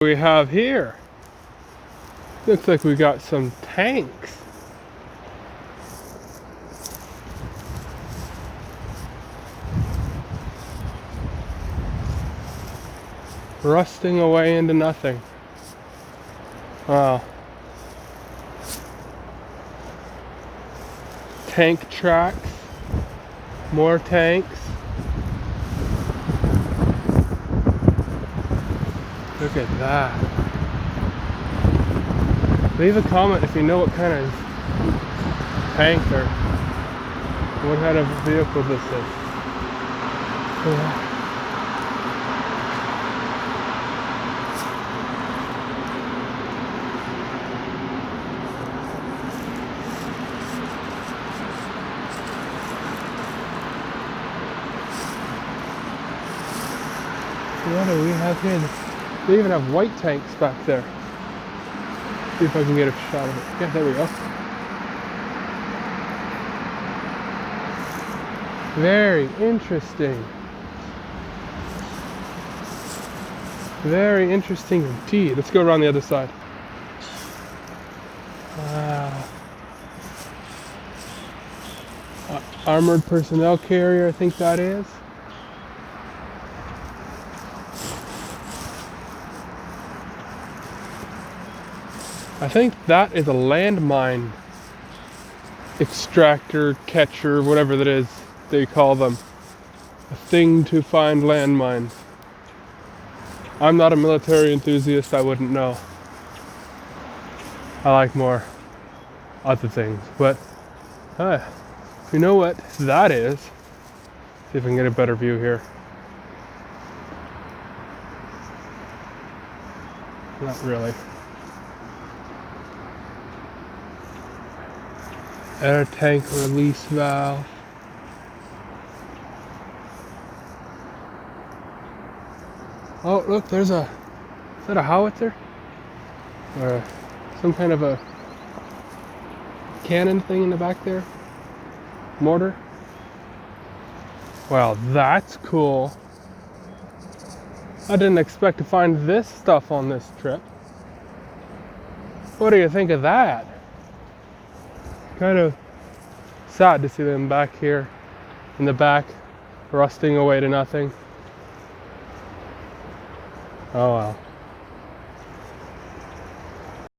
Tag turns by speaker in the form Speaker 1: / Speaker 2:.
Speaker 1: We have here? Looks like we got some tanks. Rusting away into nothing. Wow. Tank tracks. More tanks. Look at that. Leave a comment if you know what kind of tank or what kind of vehicle this is. What do we have here? They even have white tanks back there. See if I can get a shot of it. Yeah, there we go. Very interesting. Very interesting indeed. Let's go around the other side. Wow. Armored personnel carrier, I think that is. I think that is a landmine extractor, catcher, whatever that is they call them. A thing to find landmines. I'm not a military enthusiast, I wouldn't know. I like more other things, but you know what that is? See if I can get a better view here. Not really. Air tank release valve. Oh, look, there's a, is that a howitzer? Or some kind of a cannon thing in the back there? Mortar? Wow, that's cool. I didn't expect to find this stuff on this trip. What do you think of that? Kind of sad to see them back here in the back, rusting away to nothing. Oh well.